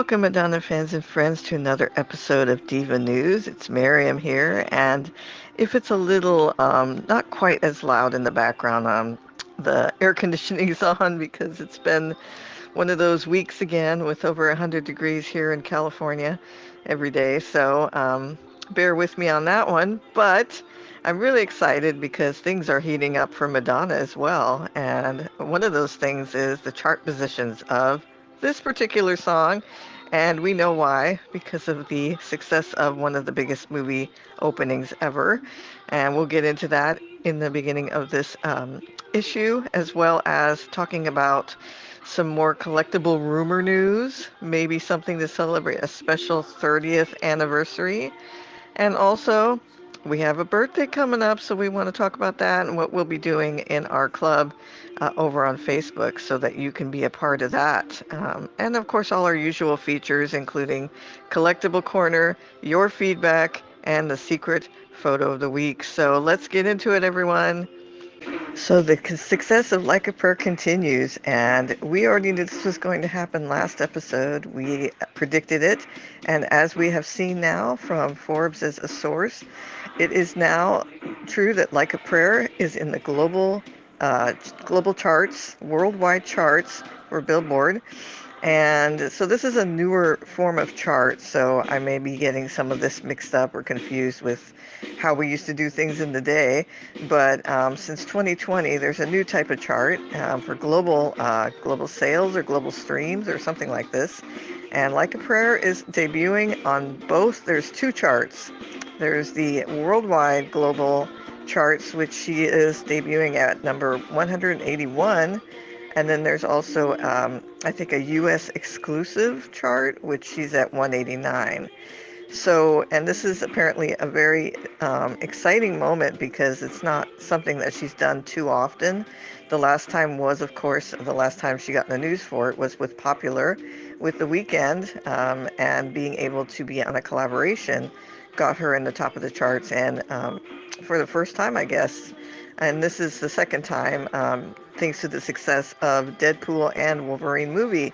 Welcome, Madonna fans and friends, to another episode of Diva News. It's Miriam here, and if it's a little not quite as loud in the background, the air conditioning is on because it's been one of those weeks again with over 100 degrees here in California every day. So bear with me on that one. But I'm really excited because things are heating up for Madonna as well. And one of those things is the chart positions of this particular song. And we know why, because of the success of one of the biggest movie openings ever. And we'll get into that in the beginning of this issue, as well as talking about some more collectible rumor news, maybe something to celebrate a special 30th anniversary. And also, we have a birthday coming up, so we want to talk about that and what we'll be doing in our club over on Facebook so that you can be a part of that. And of course, all our usual features, including Collectible Corner, your feedback, and the secret photo of the week. So let's get into it, everyone. So the success of Like a Prayer continues, and we already knew this was going to happen last episode. We predicted it, and as we have seen now from Forbes as a source, it is now true that Like a Prayer is in the global charts, worldwide charts for Billboard. And so this is a newer form of chart, so I may be getting some of this mixed up or confused with how we used to do things in the day. But since 2020, there's a new type of chart for global sales or global streams or something like this. And Like a Prayer is debuting on both. There's two charts. There's the worldwide global charts, which she is debuting at number 181. And then there's also, I think, a U.S. exclusive chart, which she's at 189. So, and this is apparently a very exciting moment because it's not something that she's done too often. The last time was, of course, the last time she got in the news for it was with Popular, with The Weeknd, and being able to be on a collaboration got her in the top of the charts, and for the first time, I guess. And this is the second time, thanks to the success of Deadpool and Wolverine movie.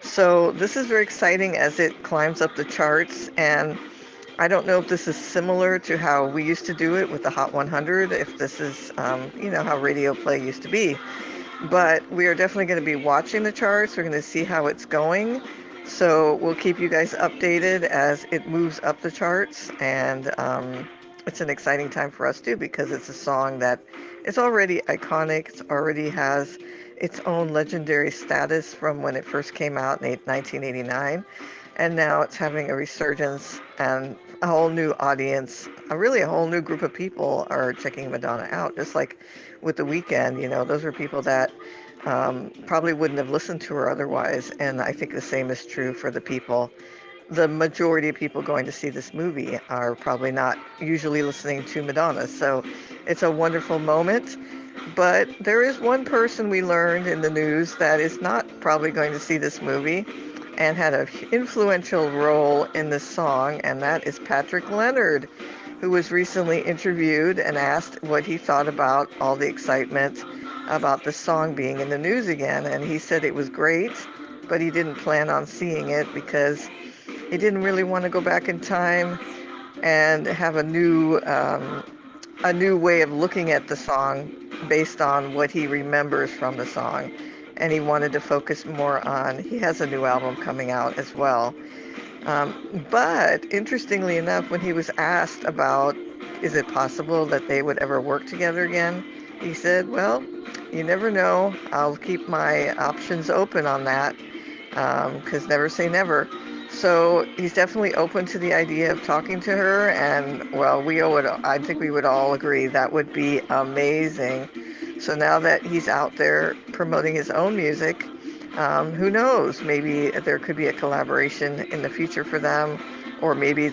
So this is very exciting as it climbs up the charts, and I don't know if this is similar to how we used to do it with the Hot 100, if this is, how radio play used to be. But we are definitely going to be watching the charts. We're going to see how it's going. So we'll keep you guys updated as it moves up the charts. And it's an exciting time for us too because it's a song that is already iconic. It already has its own legendary status from when it first came out in 1989. And now it's having a resurgence and a whole new audience, really a whole new group of people are checking Madonna out. Just like with The Weeknd, those are people that probably wouldn't have listened to her otherwise. And I think the same is true for the people. The majority of people going to see this movie are probably not usually listening to Madonna. So it's a wonderful moment. But there is one person we learned in the news that is not probably going to see this movie and had an influential role in this song, and that is Patrick Leonard, who was recently interviewed and asked what he thought about all the excitement about the song being in the news again. And he said it was great, but he didn't plan on seeing it because he didn't really want to go back in time and have a new way of looking at the song based on what he remembers from the song. And he wanted to focus more on, he has a new album coming out as well. But interestingly enough, when he was asked about, is it possible that they would ever work together again? He said, well, you never know. I'll keep my options open on that, because never say never. So he's definitely open to the idea of talking to her, and well, I think we would all agree that would be amazing. So now that he's out there promoting his own music, who knows? Maybe there could be a collaboration in the future for them, or maybe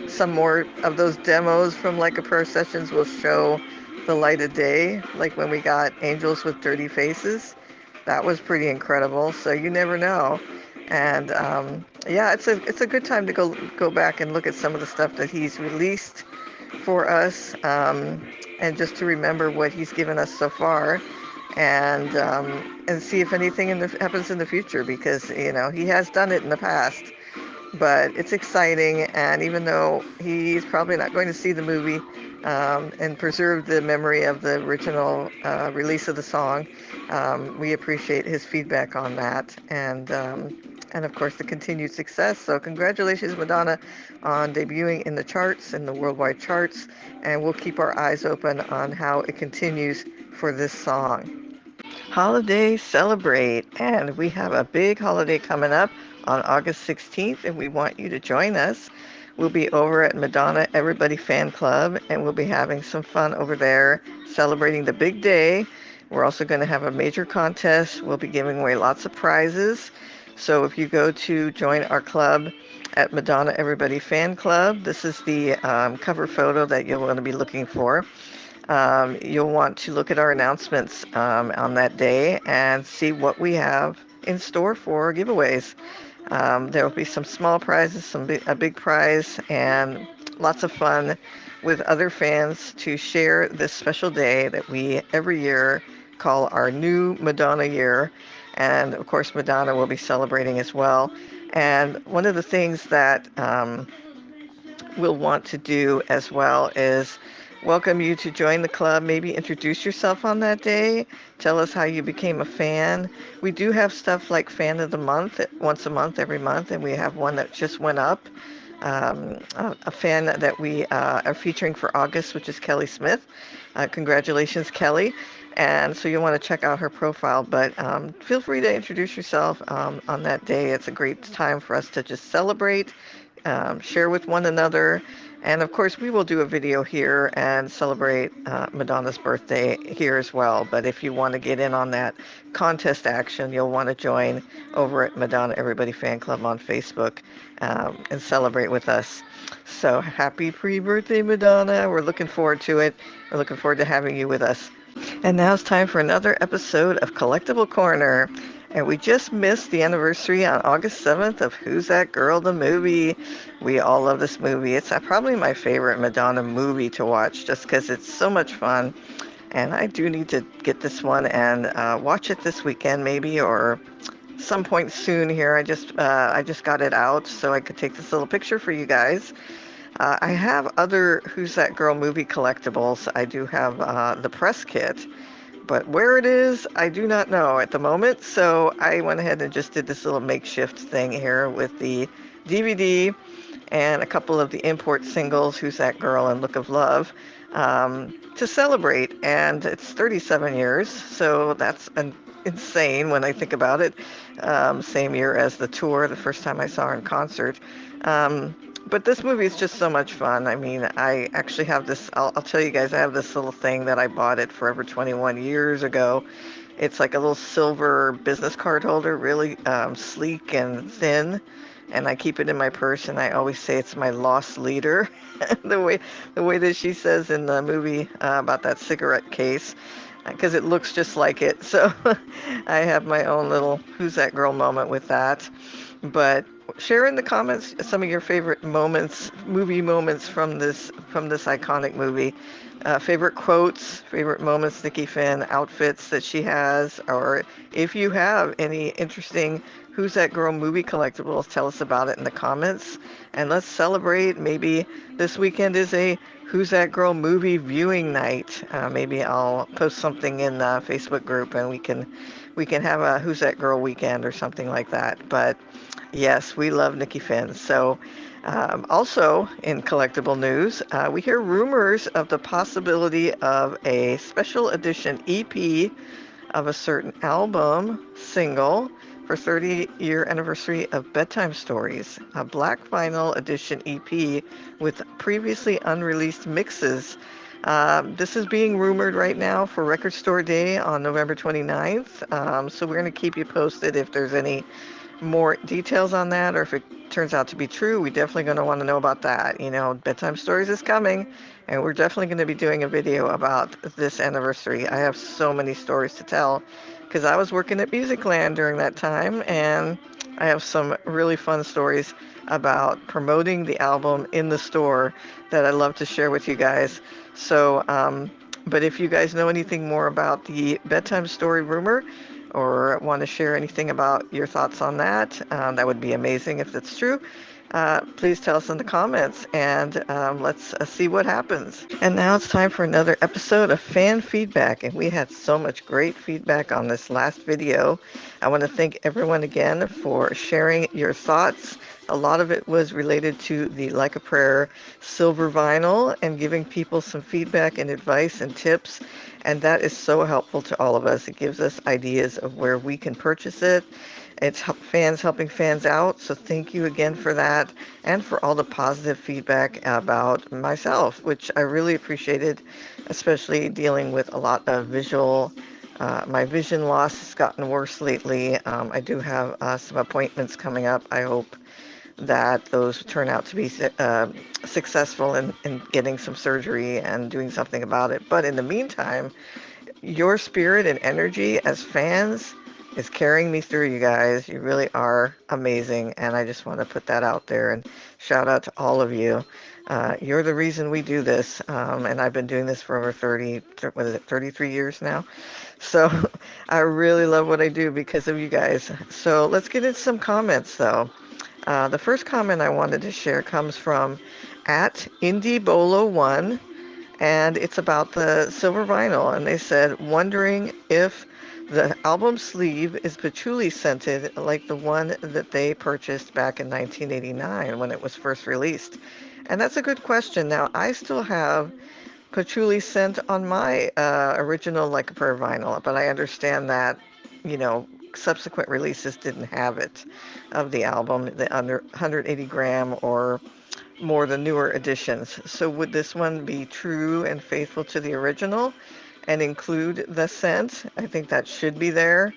some more of those demos from Like a Prayer sessions will show the light of day, like when we got Angels with Dirty Faces. That was pretty incredible. So you never know. And yeah, it's a good time to go back and look at some of the stuff that he's released for us, and just to remember what he's given us so far. and see if anything happens in the future, because he has done it in the past. But it's exciting, and even though he's probably not going to see the movie and preserve the memory of the original release of the song, we appreciate his feedback on that, and of course the continued success. So congratulations, Madonna, on debuting in the charts, in the worldwide charts, and we'll keep our eyes open on how it continues for this song. Holiday celebrate, and we have a big holiday coming up on August 16th, and we want you to join us. We'll be over at Madonna Everybody Fan Club, and we'll be having some fun over there celebrating the big day. We're also going to have a major contest. We'll be giving away lots of prizes. So if you go to join our club at Madonna Everybody Fan Club, this is the cover photo that you'll want to be looking for. You'll want to look at our announcements on that day and see what we have in store for giveaways. There will be some small prizes, a big prize, and lots of fun with other fans to share this special day that we every year call our new Madonna year. And of course, Madonna will be celebrating as well. And one of the things that we'll want to do as well is welcome you to join the club. Maybe introduce yourself on that day. Tell us how you became a fan. We do have stuff like Fan of the Month once a month, every month, and we have one that just went up. A fan that we are featuring for August, which is Kelly Smith. Congratulations, Kelly. And so you'll want to check out her profile, but feel free to introduce yourself on that day. It's a great time for us to just celebrate, share with one another. And of course, we will do a video here and celebrate Madonna's birthday here as well. But if you want to get in on that contest action, you'll want to join over at Madonna Everybody Fan Club on Facebook and celebrate with us. So happy pre-birthday, Madonna. We're looking forward to it. We're looking forward to having you with us. And now it's time for another episode of Collectible Corner. And we just missed the anniversary on August 7th of Who's That Girl, the movie. We all love this movie. It's probably my favorite Madonna movie to watch just because it's so much fun. And I do need to get this one and watch it this weekend maybe, or some point soon here. I just got it out so I could take this little picture for you guys. I have other Who's That Girl movie collectibles. I do have the press kit, but where it is, I do not know at the moment. So I went ahead and just did this little makeshift thing here with the DVD and a couple of the import singles, Who's That Girl and Look of Love, to celebrate. And it's 37 years, so that's insane when I think about it. Same year as the tour, the first time I saw her in concert. But this movie is just so much fun. I mean, I actually have this, I'll tell you guys, I have this little thing that I bought at Forever 21 years ago. It's like a little silver business card holder, really sleek and thin. And I keep it in my purse, and I always say it's my lost leader. the way the way that she says in the movie about that cigarette case, because it looks just like it. So I have my own little Who's That Girl moment with that. But share in the comments some of your favorite moments, movie moments from this iconic movie. Favorite quotes, favorite moments, Nikki Finn, outfits that she has, or if you have any interesting Who's That Girl movie collectibles, tell us about it in the comments. And let's celebrate. Maybe this weekend is a Who's That Girl movie viewing night. Maybe I'll post something in the Facebook group, and we can have a Who's That Girl weekend or something like that. But yes, we love Nikki Finn. So, also in collectible news, we hear rumors of the possibility of a special edition EP of a certain album single for 30-year anniversary of Bedtime Stories, a black vinyl edition EP with previously unreleased mixes. This is being rumored right now for Record Store Day on November 29th. So we're going to keep you posted if there's any more details on that, or if it turns out to be true. We definitely going to want to know about that. Bedtime Stories is coming, and we're definitely going to be doing a video about this anniversary. I have so many stories to tell because I was working at Musicland during that time, and I have some really fun stories about promoting the album in the store that I love to share with you guys. So But if you guys know anything more about the bedtime story rumor or want to share anything about your thoughts on that, that would be amazing if that's true. Please tell us in the comments and let's see what happens. And now it's time for another episode of fan feedback. And we had so much great feedback on this last video. I want to thank everyone again for sharing your thoughts. A lot of it was related to the Like a Prayer silver vinyl and giving people some feedback and advice and tips. And that is so helpful to all of us. It gives us ideas of where we can purchase it. It's fans helping fans out. So thank you again for that and for all the positive feedback about myself, which I really appreciated, especially dealing with a lot of visual. My vision loss has gotten worse lately. I do have some appointments coming up. I hope that those turn out to be successful in getting some surgery and doing something about it. But in the meantime, your spirit and energy as fans is carrying me through, you guys. You really are amazing, and I just want to put that out there and shout out to all of you. You're the reason we do this, and I've been doing this for over 33 years now. So I really love what I do because of you guys. So let's get into some comments, though. The first comment I wanted to share comes from at IndieBolo1, and it's about the silver vinyl. And they said, wondering if the album sleeve is patchouli scented like the one that they purchased back in 1989 when it was first released. And that's a good question. Now, I still have patchouli scent on my original Like a Prayer vinyl, but I understand that, you know, subsequent releases didn't have it of the album, the under 180 gram or more the newer editions. So would this one be true and faithful to the original and include the scent? I think that should be there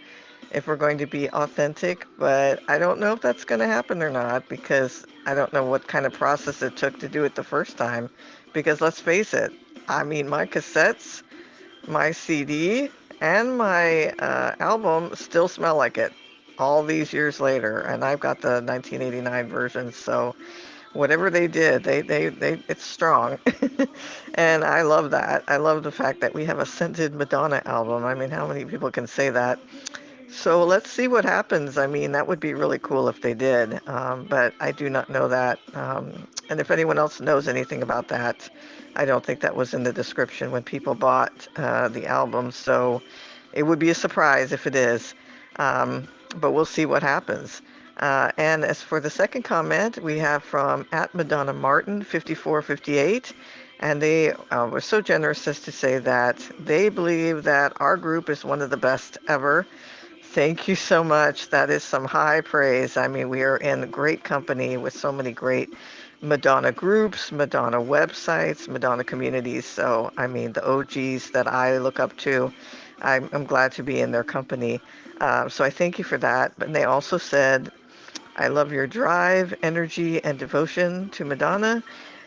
if we're going to be authentic, but I don't know if that's going to happen or not because I don't know what kind of process it took to do it the first time. Because let's face it, I mean, my cassettes, my CD, and my album still smell like it all these years later, and I've got the 1989 version, so whatever they did, it's strong. And I love that. I love the fact that we have a scented Madonna album. I mean, how many people can say that? So let's see what happens. I mean, that would be really cool if they did, but I do not know that. And if anyone else knows anything about that, I don't think that was in the description when people bought the album. So it would be a surprise if it is, but we'll see what happens. And as for the second comment, we have from at Madonna Martin 5458. And they were so generous as to say that they believe that our group is one of the best ever. Thank you so much. That is some high praise. I mean, we are in great company with so many great Madonna groups, Madonna websites, Madonna communities. So, I mean, the OGs that I look up to, I'm glad to be in their company. So I thank you for that. But they also said, I love your drive, energy, and devotion to Madonna,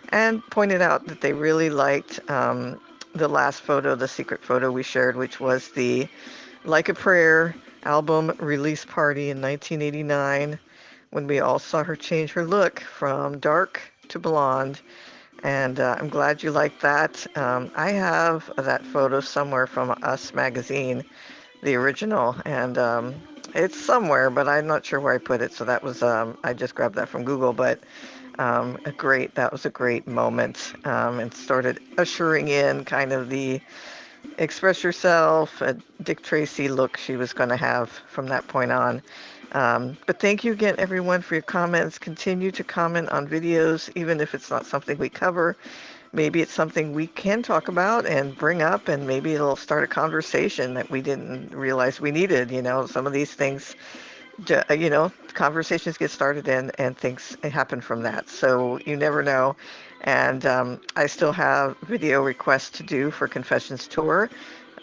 and pointed out that they really liked the last photo, the secret photo we shared, which was the Like a Prayer album release party in 1989 when we all saw her change her look from dark to blonde. And I'm glad you liked that. I have that photo somewhere from Us magazine, the original, and it's somewhere, but I'm not sure where I put it. So that was, I just grabbed that from Google, but that was a great moment, and started ushering in kind of the express yourself, a Dick Tracy look she was going to have from that point on. But thank you again, everyone, for your comments. Continue to comment on videos, even if it's not something we cover. Maybe it's something we can talk about and bring up, and maybe it'll start a conversation that we didn't realize we needed. You know, some of these things, conversations get started and things happen from that. So you never know. And I still have video requests to do for Confessions Tour.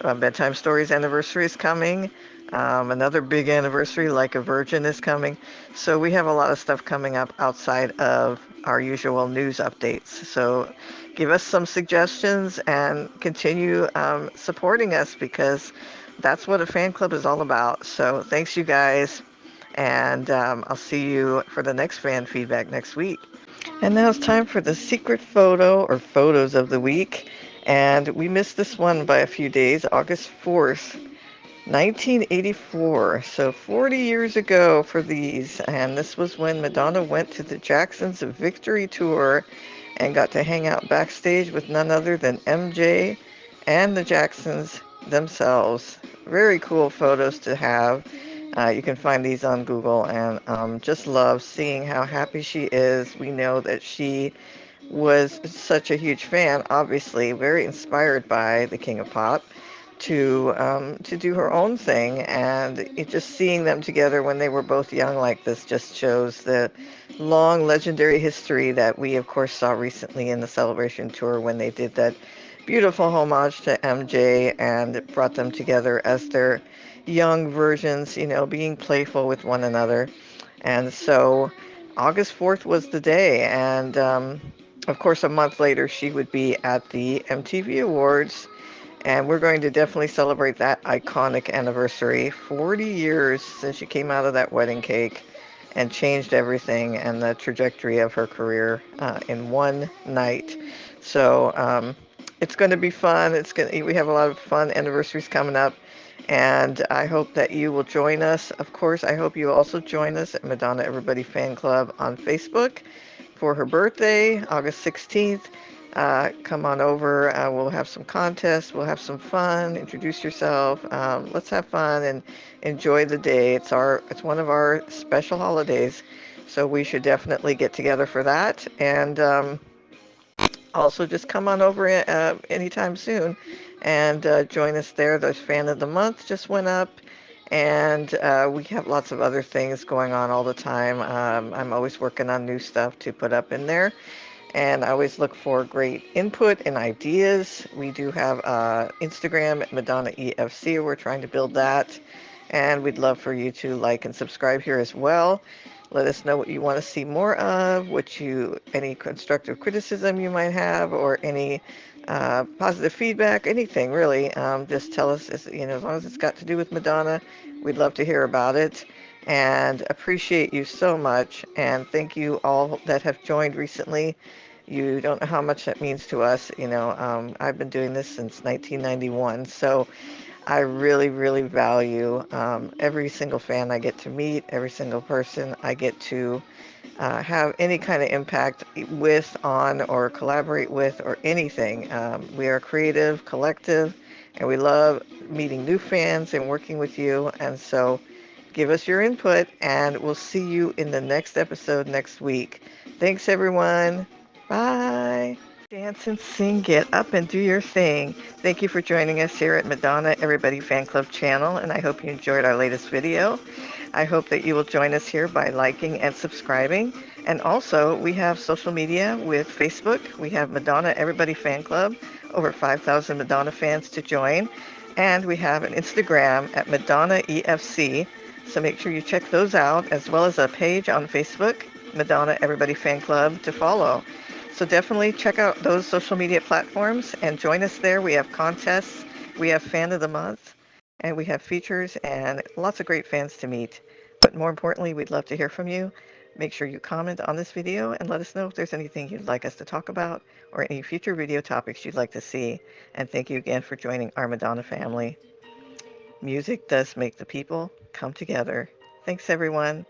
Bedtime Stories anniversary is coming. Another big anniversary, like a Virgin, is coming. So we have a lot of stuff coming up outside of our usual news updates. So give us some suggestions and continue supporting us because that's what a fan club is all about. So thanks, you guys. And I'll see you for the next fan feedback next week. And now it's time for the secret photo or photos of the week. And we missed this one by a few days, August 4th, 1984. So 40 years ago for these. And this was when Madonna went to the Jacksons' Victory Tour and got to hang out backstage with none other than MJ and the Jacksons themselves. Very cool photos to have. You can find these on Google, and just love seeing how happy she is. We know that she was such a huge fan, obviously very inspired by the King of Pop to do her own thing, and just seeing them together when they were both young like this just shows the long legendary history that we of course saw recently in the Celebration tour when they did that beautiful homage to MJ and brought them together as their young versions, being playful with one another. And so August 4th was the day, and of course a month later she would be at the MTV Awards, and we're going to definitely celebrate that iconic anniversary. 40 years since she came out of that wedding cake and changed everything and the trajectory of her career in one night. So it's going to be fun. We have a lot of fun anniversaries coming up. And I hope that you will join us. Of course, I hope you also join us at Madonna Everybody Fan Club on Facebook for her birthday, August 16th. Come on over. We'll have some contests. We'll have some fun. Introduce yourself. Let's have fun and enjoy the day. It's one of our special holidays, so we should definitely get together for that. And also just come on over anytime soon and join us there. The Fan of the Month just went up. And we have lots of other things going on all the time. I'm always working on new stuff to put up in there, and I always look for great input and ideas. We do have Instagram at Madonna EFC. We're trying to build that, and we'd love for you to like and subscribe here as well. Let us know what you want to see more of, any constructive criticism you might have, or any positive feedback, anything really. Just tell us, as long as it's got to do with Madonna, we'd love to hear about it. And appreciate you so much. And thank you all that have joined recently. You don't know how much that means to us. I've been doing this since 1991, so I really, really value every single fan I get to meet, every single person I get to have any kind of impact with, on, or collaborate with, or anything. We are a creative collective, and we love meeting new fans and working with you. And so give us your input, and we'll see you in the next episode next week. Thanks, everyone. Bye. Dance and sing, get up and do your thing. Thank you for joining us here at Madonna Everybody Fan Club channel, and I hope you enjoyed our latest video. I hope that you will join us here by liking and subscribing. And also, we have social media with Facebook. We have Madonna Everybody Fan Club, over 5,000 Madonna fans to join. And we have an Instagram at Madonna EFC. So make sure you check those out, as well as a page on Facebook, Madonna Everybody Fan Club, to follow. So definitely check out those social media platforms and join us there. We have contests, we have Fan of the Month, and we have features and lots of great fans to meet. But more importantly, we'd love to hear from you. Make sure you comment on this video and let us know if there's anything you'd like us to talk about or any future video topics you'd like to see. And thank you again for joining our Madonna family. Music does make the people come together. Thanks, everyone.